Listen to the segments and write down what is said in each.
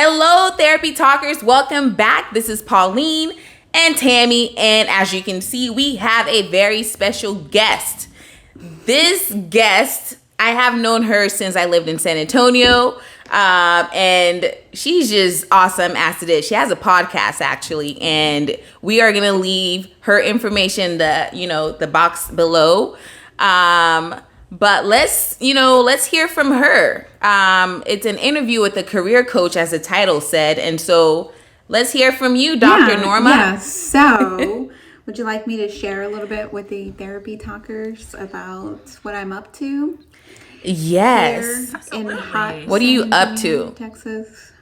Hello, therapy talkers. Welcome back. This is Pauline and Tammy. And as you can see, we have a very special guest. This guest, I have known her since I lived in San Antonio. And she's just awesome as it is. She has a podcast actually, and we are gonna leave her information the box below. But let's hear from her. It's an interview with a career coach, as the title said, and so let's hear from you, Dr. Norma. Yeah. So, would you like me to share a little bit with the therapy talkers about what I'm up to? Yes. In hot what are you up to? Texas.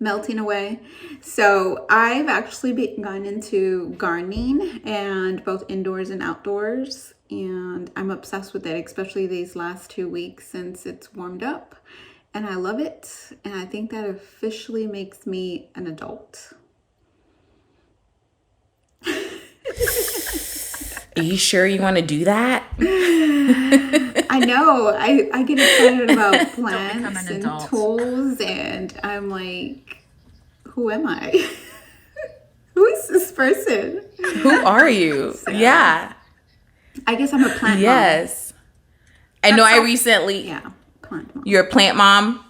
Melting away. So I've actually gone into gardening, and both indoors and outdoors, and I'm obsessed with it, especially these last 2 weeks since it's warmed up, and I love it, and I think that officially makes me an adult. Are you sure you want to do that? I know. I get excited about plants and tools, and I'm like, who am I? Who is this person? Who are you? So, yeah. I guess I'm a plant yes. Mom. I know I recently... Yeah, plant mom. You're a plant mom?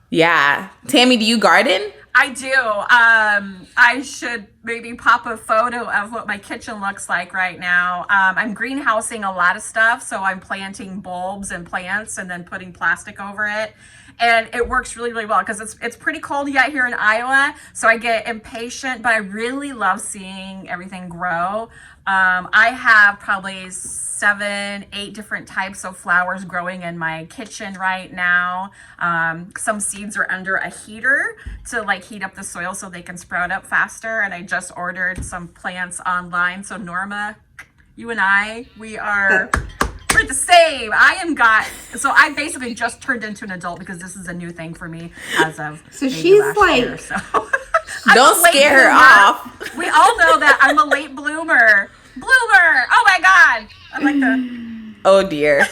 Yeah. Tammy, do you garden? I do. I should maybe pop a photo of what my kitchen looks like right now. I'm greenhousing a lot of stuff, so I'm planting bulbs and plants and then putting plastic over it. And it works really, really well because it's pretty cold yet here in Iowa, so I get impatient, but I really love seeing everything grow. I have probably 7, 8 different types of flowers growing in my kitchen right now. Some seeds are under a heater to heat up the soil so they can sprout up faster. And I just ordered some plants online. So Norma, you and I, we're the same. I basically just turned into an adult because this is a new thing for me as of so she's like year, so. Don't scare her off. We all know that I'm a late bloomer. Oh my God. I'm like the... Oh dear.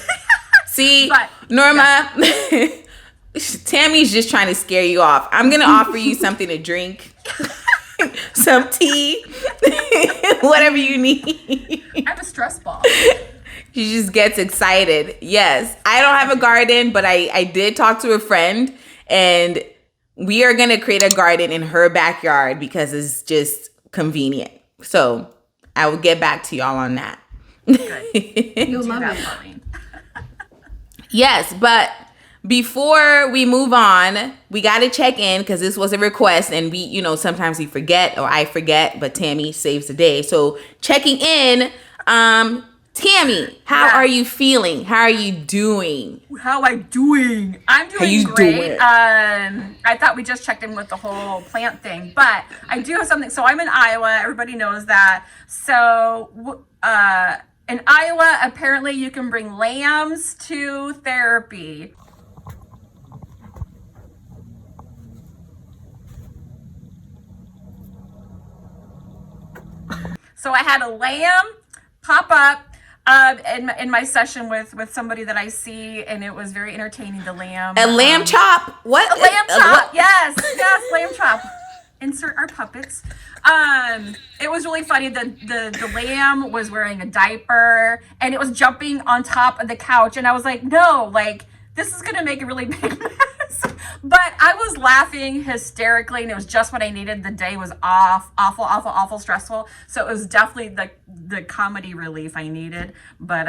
See, Norma, Tammy's just trying to scare you off. I'm going to offer you something to drink. Some tea. Whatever you need. I have a stress ball. She just gets excited. Yes. I don't have a garden, but I did talk to a friend, and we are going to create a garden in her backyard because it's just convenient. So I will get back to y'all on that. Good. You'll love it. Yes, but before we move on, we got to check in because this was a request, and we, sometimes we forget, or I forget, but Tammy saves the day. So checking in, Tammy, how are you feeling? How are you doing? I'm doing great. I thought we just checked in with the whole plant thing, but I do have something. So I'm in Iowa. Everybody knows that. So in Iowa, apparently you can bring lambs to therapy. So I had a lamb pop up in my session with somebody that I see, and it was very entertaining. The lamb. A lamb chop? What? A lamb chop. Yes, lamb chop. Insert our puppets. It was really funny. The lamb was wearing a diaper, and it was jumping on top of the couch, and I was like, no, this is gonna make a really big mess. But I was laughing hysterically, and it was just what I needed. The day was awful stressful. So it was definitely the comedy relief I needed. But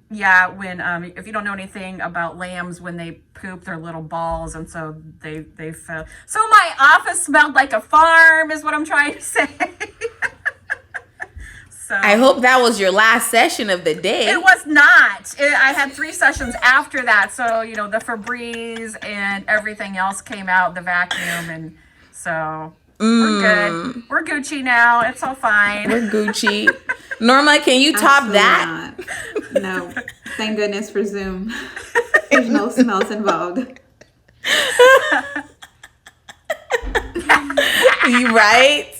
yeah, when if you don't know anything about lambs, when they poop, they're little balls, and so they fell. So my office smelled like a farm, is what I'm trying to say. So, I hope that was your last session of the day. It was not. I had 3 sessions after that. So, the Febreze and everything else came out, the vacuum. And so we're good. We're Gucci now. It's all fine. We're Gucci. Norma, can you top Absolutely that? Not. No. Thank goodness for Zoom. There's no smells involved. You right?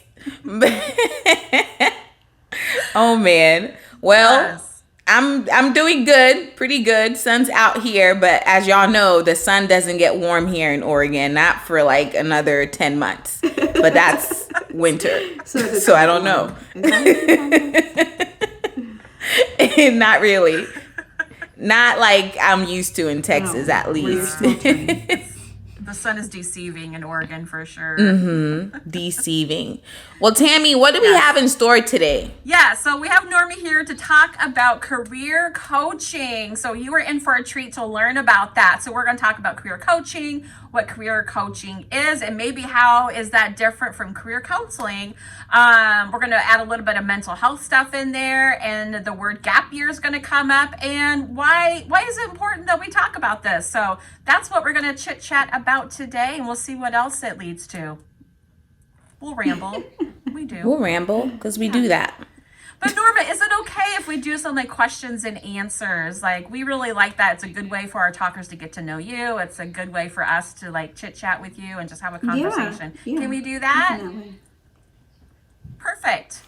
Oh man. Well, Yes. I'm doing good, pretty good. Sun's out here, but as y'all know, the sun doesn't get warm here in Oregon, not for like another 10 months. But that's winter. So I don't know. Not really. Not like I'm used to in Texas, at least. The sun is deceiving in Oregon for sure. Deceiving. Well, Tammy, what do we have in store today? Yeah, so we have Norma here to talk about career coaching. So you are in for a treat to learn about that. So we're going to talk about career coaching, what career coaching is, and maybe how is that different from career counseling. We're going to add a little bit of mental health stuff in there, and the word gap year is going to come up, and why is it important that we talk about this? So that's what we're going to chit chat about today, and we'll see what else it leads to. We'll ramble. We do. We'll ramble because we do that. But Norma, is it okay if we do some like questions and answers? Like, we really like that. It's a good way for our talkers to get to know you. It's a good way for us to like chit chat with you and just have a conversation. Yeah, Can we do that? Definitely. Perfect.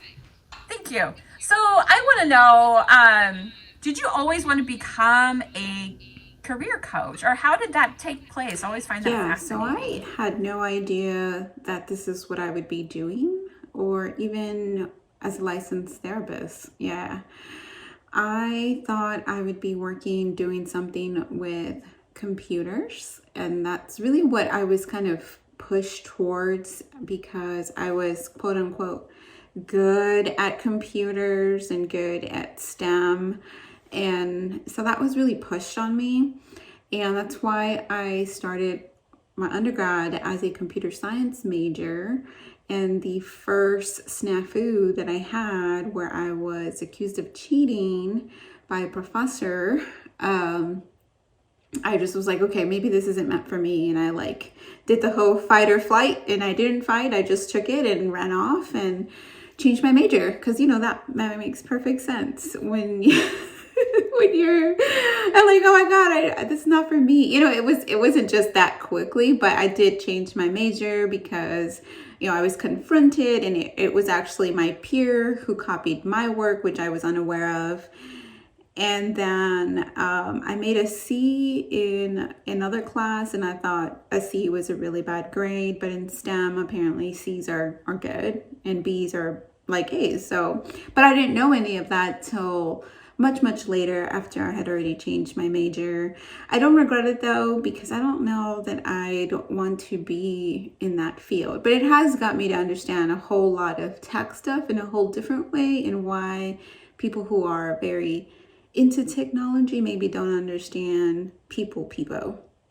Thank you. So I want to know, did you always want to become a career coach, or how did that take place? I always find that fascinating. So I had no idea that this is what I would be doing, or even as a licensed therapist. I thought I would be doing something with computers, and that's really what I was kind of pushed towards because I was quote unquote good at computers and good at STEM. And so that was really pushed on me. And that's why I started my undergrad as a computer science major. And the first snafu that I had where I was accused of cheating by a professor, I just was like, okay, maybe this isn't meant for me. And I like did the whole fight or flight, and I didn't fight. I just took it and ran off and changed my major. Because, you know, that makes perfect sense when you... when you're like, oh my God, this is not for me. You know, it wasn't just that quickly, but I did change my major because, you know, I was confronted, and it was actually my peer who copied my work, which I was unaware of. And then I made a C in another class, and I thought a C was a really bad grade, but in STEM, apparently C's are good and B's are like A's. So, but I didn't know any of that till much later after I had already changed my major. I don't regret it though, because I don't know that I don't want to be in that field, but it has got me to understand a whole lot of tech stuff in a whole different way, and why people who are very into technology maybe don't understand people,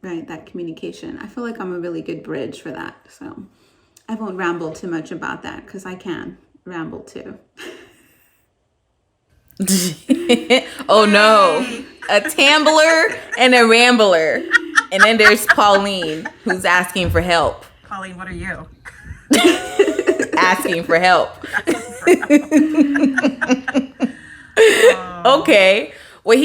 right? That communication. I feel like I'm a really good bridge for that. So I won't ramble too much about that because I can ramble too. Oh no, a Tambler and a Rambler. And then there's Pauline, who's asking for help. Pauline, what are you? Asking for help. Okay, well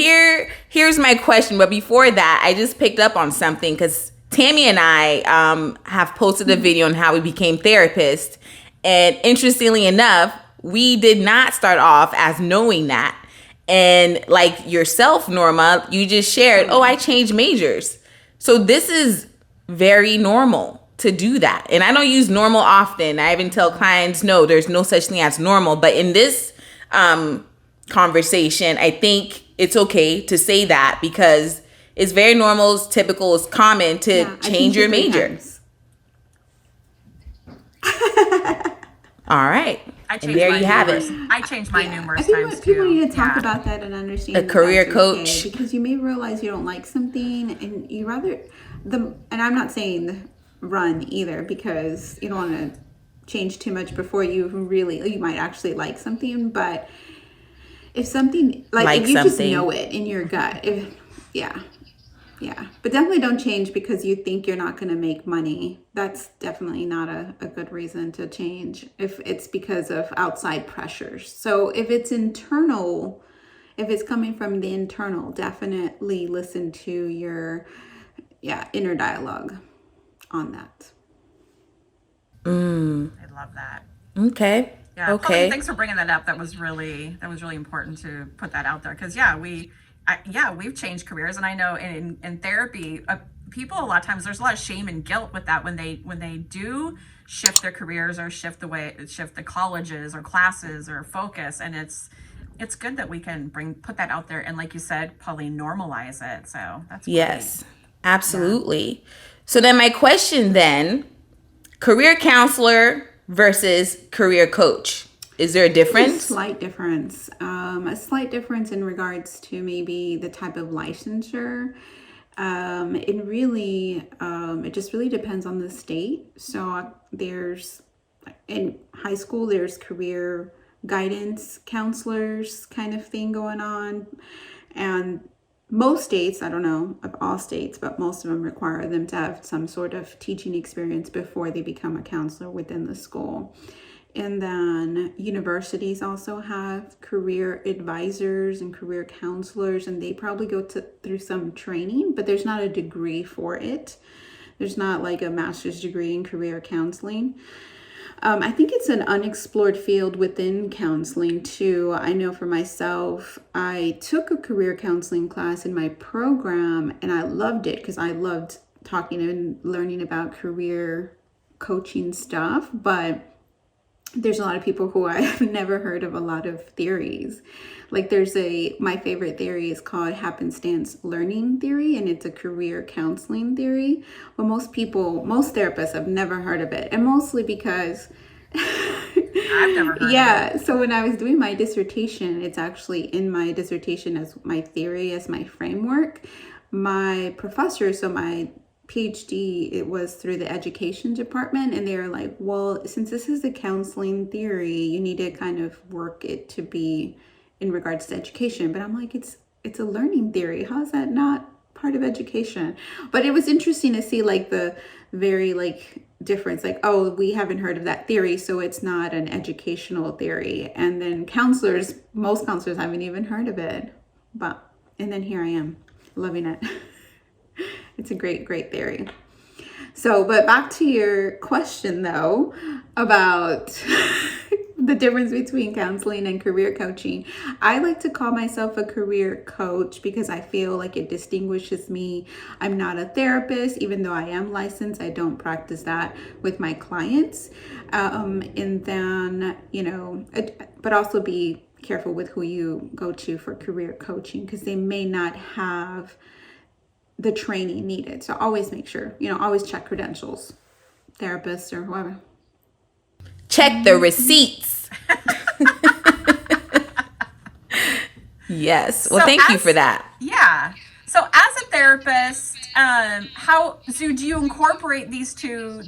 here's my question, but before that, I just picked up on something because Tammy and I have posted a video on how we became therapists, and interestingly enough, we did not start off as knowing that. And like yourself, Norma, you just shared, oh, I changed majors. So this is very normal to do that. And I don't use normal often. I even tell clients, no, there's no such thing as normal. But in this conversation, I think it's okay to say that because it's very normal, it's typical, it's common to change your major. All right. I changed mine numerous times too. People need to talk about that and understand a career coach, because you may realize you don't like something, and you rather and I'm not saying run either, because you don't want to change too much before you might actually like something. But if something if you just know it in your gut, but definitely don't change because you think you're not going to make money. That's definitely not a good reason to change if it's because of outside pressures. So if it's internal, if it's coming from the internal, definitely listen to your inner dialogue on that. I love that. Okay. Yeah, Pauline, Okay. thanks for bringing that up. That was really important to put that out there because we've changed careers, and I know in therapy, people a lot of times there's a lot of shame and guilt with that when they do shift their careers or shift the colleges or classes or focus, and it's good that we can put that out there and, like you said, Pauline, normalize it. So that's great. Yes, Yeah. absolutely. So then my question then, career counselor versus career coach. Is there a A difference? slight difference. A slight difference in regards to maybe the type of licensure. It just really depends on the state. So there's, in high school, there's career guidance counselors kind of thing going on. And most states, I don't know of all states, but most of them require them to have some sort of teaching experience before they become a counselor within the school. And then universities also have career advisors and career counselors, and they probably through some training, but there's not a degree for it. There's not like a master's degree in career counseling. I think it's an unexplored field within counseling too. I know for myself, I took a career counseling class in my program and I loved it because I loved talking and learning about career coaching stuff. But there's a lot of people who I've never heard of a lot of theories. Like my favorite theory is called happenstance learning theory, and it's a career counseling theory. But most therapists have never heard of it. And mostly because I've never heard of yeah, so when I was doing my dissertation, it's actually in my dissertation as my theory, as my framework. My professor, so my PhD, it was through the education department, and they were like, well, since this is a counseling theory, you need to kind of work it to be in regards to education. But I'm like, it's a learning theory. How is that not part of education? But it was interesting to see like the very like difference, like, oh, we haven't heard of that theory, so it's not an educational theory. And then most counselors haven't even heard of it. And then here I am loving it. It's a great, great theory. So, but back to your question though, about the difference between counseling and career coaching. I like to call myself a career coach because I feel like it distinguishes me. I'm not a therapist, even though I am licensed. I don't practice that with my clients. And then, but also be careful with who you go to for career coaching because they may not have the training needed. So always make sure, always check credentials, therapists or whoever. Check the receipts. Yes. Well, So thank you for that. yeah. So as a therapist, do you incorporate these two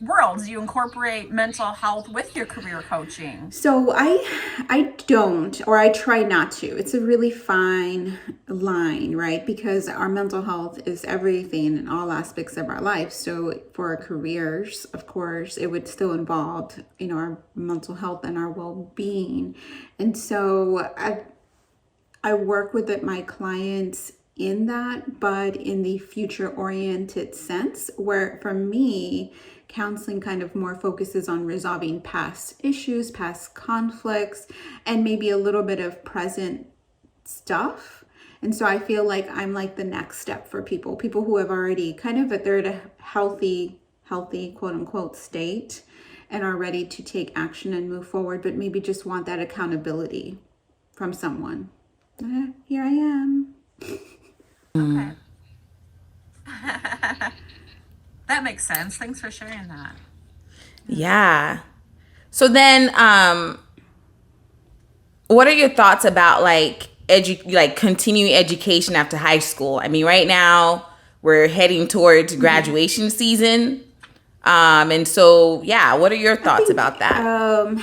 worlds? Do you incorporate mental health with your career coaching? So I don't, or I try not to. It's a really fine line, right? Because our mental health is everything in all aspects of our life. So for our careers, of course, it would still involve, our mental health and our well-being. And so I work with my clients in that, but in the future-oriented sense, where for me, counseling kind of more focuses on resolving past issues, past conflicts, and maybe a little bit of present stuff. And so I feel like I'm like the next step for people who have already they're at a healthy, quote unquote, state and are ready to take action and move forward, but maybe just want that accountability from someone. Here I am. Okay. That makes sense. Thanks for sharing that. Yeah. So then, what are your thoughts about like continuing education after high school? I mean, right now we're heading towards graduation season. And so, yeah, what are your thoughts about that?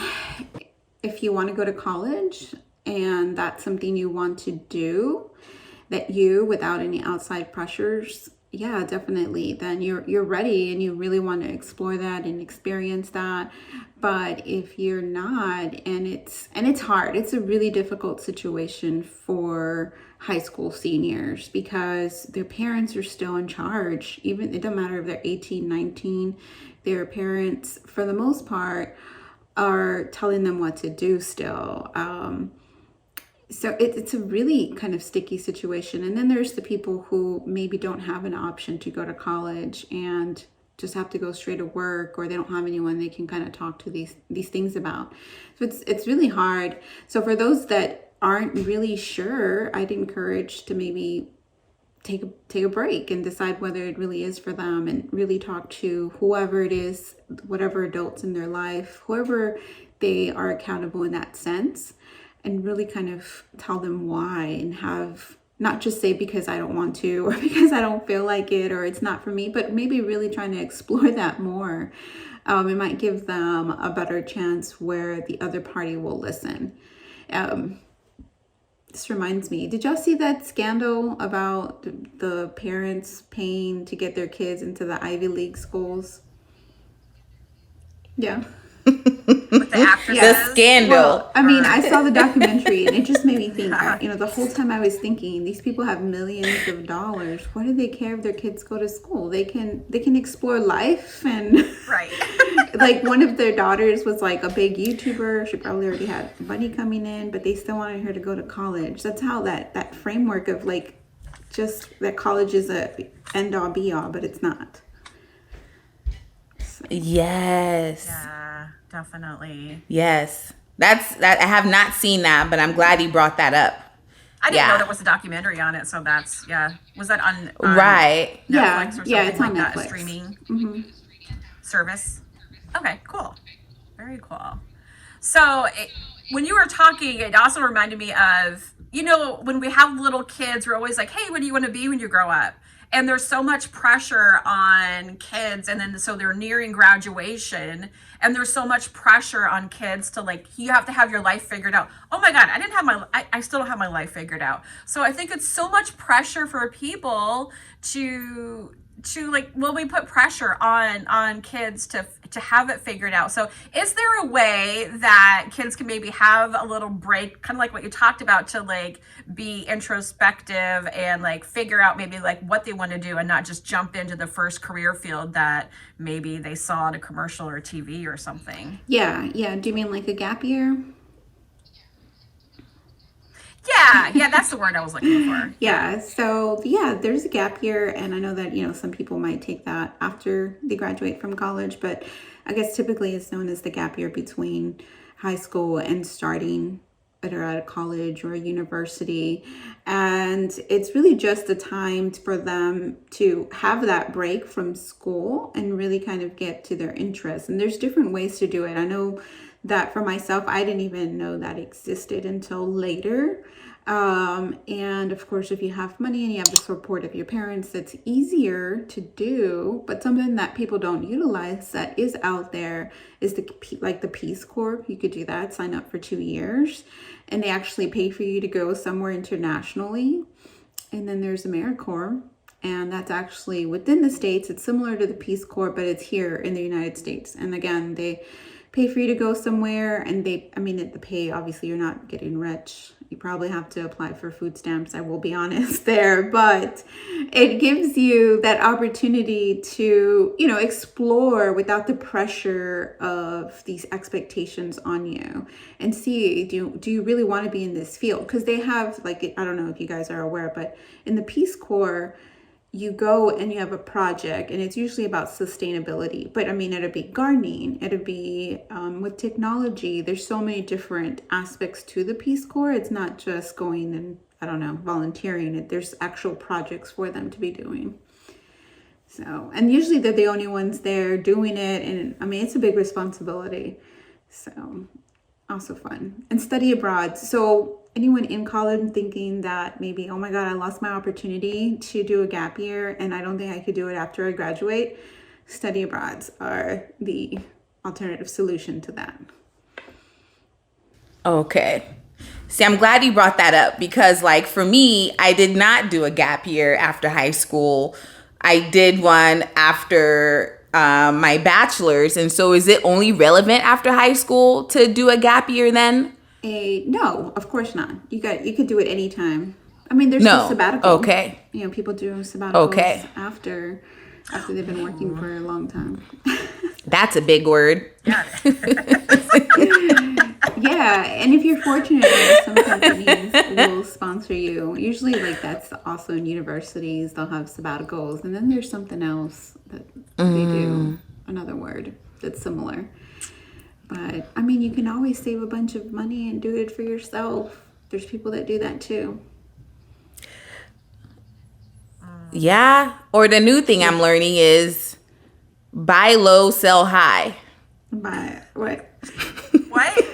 If you want to go to college and that's something you want to do, without any outside pressures, yeah, definitely, then you're ready and you really want to explore that and experience that. But if you're not, and it's hard, it's a really difficult situation for high school seniors because their parents are still in charge. Even it doesn't matter if they're 18, 19, their parents for the most part are telling them what to do still. So it's a really kind of sticky situation. And then there's the people who maybe don't have an option to go to college and just have to go straight to work, or they don't have anyone they can kind of talk to these things about. So it's really hard. So for those that aren't really sure, I'd encourage to maybe take a break and decide whether it really is for them, and really talk to whoever it is, whatever adults in their life, whoever they are accountable in that sense, and really kind of tell them why, and have not just say because I don't want to, or because I don't feel like it, or it's not for me, but maybe really trying to explore that more. It might give them a better chance where the other party will listen. This reminds me, did y'all see that scandal about the parents paying to get their kids into the Ivy League schools? Yeah. With the actresses. The scandal. Well, I mean, I saw the documentary and it just made me think, the whole time I was thinking, these people have millions of dollars. What do they care if their kids go to school? They can explore life, and Right. like one of their daughters was like a big YouTuber. She probably already had money coming in, but they still wanted her to go to college. That's how that framework of like just that college is a end all be all, but it's not. Yes. Yeah, definitely. Yes. That I have not seen that, but I'm glad he brought that up. I didn't Yeah. know there was a documentary on it, so that's, yeah. Was that on Right. Netflix Yeah, or something yeah, it's like on that? A Netflix. streaming service? Okay, cool. Very cool. So when you were talking, it also reminded me of, when we have little kids, we're always like, hey, what do you want to be when you grow up? And there's so much pressure on kids, and then so they're nearing graduation, and there's so much pressure on kids to like, you have to have your life figured out. Oh my God, I still don't have my life figured out. So I think it's so much pressure for people to like, we put pressure on kids to have it figured out. So is there a way that kids can maybe have a little break, kind of like what you talked about, to like be introspective and like figure out maybe like what they want to do, and not just jump into the first career field that maybe they saw on a commercial or TV or something? Yeah. Do you mean like a gap year? Yeah, that's the word I was looking for. Yeah, so yeah, there's a gap year, and I know that, some people might take that after they graduate from college, but I guess typically it's known as the gap year between high school and starting either at a college or a university. And it's really just a time for them to have that break from school and really kind of get to their interests. And there's different ways to do it. I know that for myself, I didn't even know that existed until later. And of course, if you have money and you have the support of your parents, it's easier to do. But something that people don't utilize that is out there is the Peace Corps. You could do that, sign up for 2 years, and they actually pay for you to go somewhere internationally. And then there's AmeriCorps, and that's actually within the States. It's similar to the Peace Corps, but it's here in the United States. And again, they pay for you to go somewhere, and the pay, obviously you're not getting rich. You probably have to apply for food stamps, I will be honest there, but it gives you that opportunity to, explore without the pressure of these expectations on you, and see, do you really want to be in this field? Because they have, like, I don't know if you guys are aware, but in the Peace Corps, you go and you have a project, and it's usually about sustainability. But it'd be gardening, it'd be with technology. There's so many different aspects to the Peace Corps. It's not just going and, volunteering. There's actual projects for them to be doing. So, and usually they're the only ones there doing it. And it's a big responsibility. So, also fun. And study abroad. So, anyone in college thinking that maybe, oh my God, I lost my opportunity to do a gap year and I don't think I could do it after I graduate, study abroads are the alternative solution to that. Okay. See, I'm glad you brought that up, because like for me, I did not do a gap year after high school. I did one after my bachelor's. And so is it only relevant after high school to do a gap year then? No, of course not. You could do it anytime. There's no sabbatical. Okay. People do sabbaticals Okay. after they've been working for a long time. That's a big word. Yeah. Yeah, and if you're fortunate enough, some companies will sponsor you. Usually, like that's also in universities, they'll have sabbaticals, and then there's something else that they do, another word that's similar. But I mean, you can always save a bunch of money and do it for yourself. There's people that do that too. Yeah. Or the new thing I'm learning is buy low, sell high. But what? What?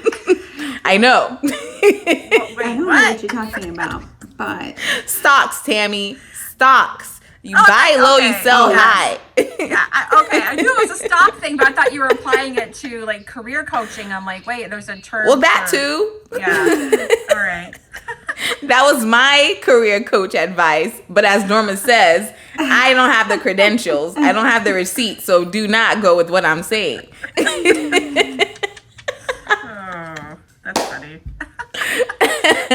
I know. I don't know what you're talking about, but Stocks, Tammy. Stocks. You Okay, buy low, you okay. sell Yeah. high. Yeah, I knew it was a stock thing, but I thought you were applying it to like career coaching. I'm like, wait, there's a term. Well, that for- too. Yeah. All right. That was my career coach advice. But as Norma says, I don't have the credentials. I don't have the receipts. So do not go with what I'm saying. Oh, that's funny.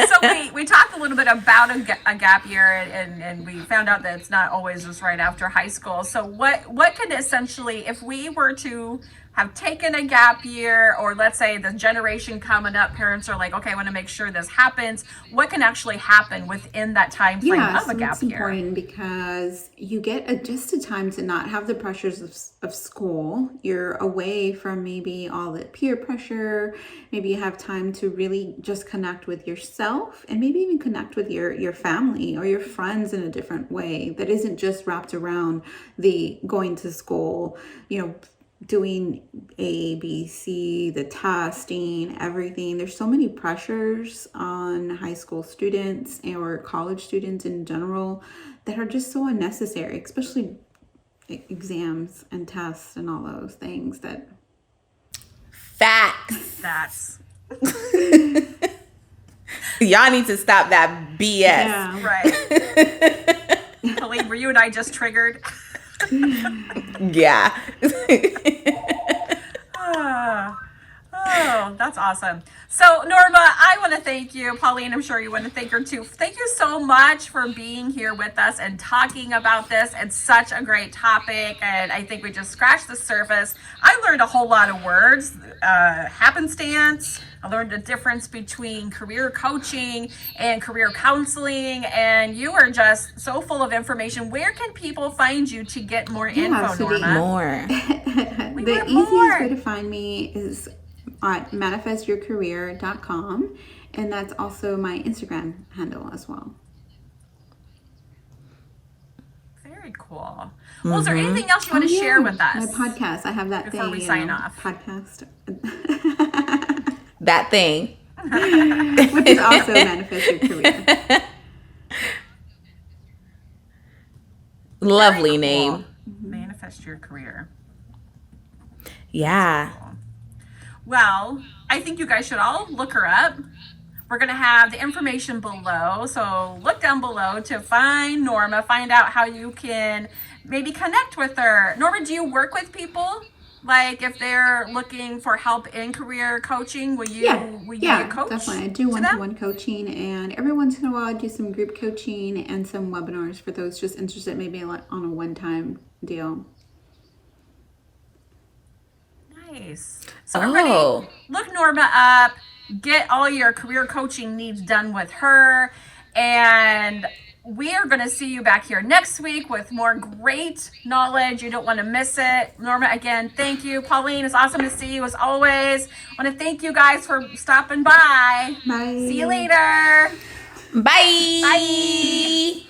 So we talked a little bit about a gap year, and we found out that it's not always just right after high school. So what can essentially, if we were to have taken a gap year, or let's say the generation coming up, parents are like, okay, I want to make sure this happens. What can actually happen within that time frame yeah, of so a gap it's year? important because you get adjusted time to not have the pressures of school. You're away from maybe all the peer pressure. Maybe you have time to really just connect with yourself and maybe even connect with your family or your friends in a different way that isn't just wrapped around the going to school, doing A, B, C, the testing, everything. There's so many pressures on high school students or college students in general that are just so unnecessary, especially exams and tests and all those things that. Facts. That's Y'all need to stop that BS. Yeah. right. Colleen, were you and I just triggered? Yeah. Oh, that's awesome. So, Norma, I want to thank you. Pauline, I'm sure you want to thank her too. Thank you so much for being here with us and talking about this. It's such a great topic, and I think we just scratched the surface. I learned a whole lot of words, happenstance. I learned the difference between career coaching and career counseling, and you are just so full of information. Where can people find you to get more info, so Norma? More. The want easiest more. way to find me is at manifestyourcareer.com, and that's also my Instagram handle as well. Very cool. Well, is there anything else you want to share with us? My podcast. I have that Before thing. we sign off. Podcast. That thing. Which is also Manifest Your Career. Lovely Cool. name. Manifest your career. Yeah. Well, I think you guys should all look her up. We're going to have the information below. So look down below to find Norma, find out how you can maybe connect with her. Norma, do you work with people? Like if they're looking for help in career coaching, will you be a coach? Definitely. I do to them? one-to-one coaching, and every once in a while I do some group coaching and some webinars for those just interested maybe on a one-time deal. Nice. So everybody, look Norma up, get all your career coaching needs done with her, and we are going to see you back here next week with more great knowledge. You don't want to miss it. Norma, again, thank you. Pauline, it's awesome to see you as always. I want to thank you guys for stopping by. Bye. See you later. Bye. Bye.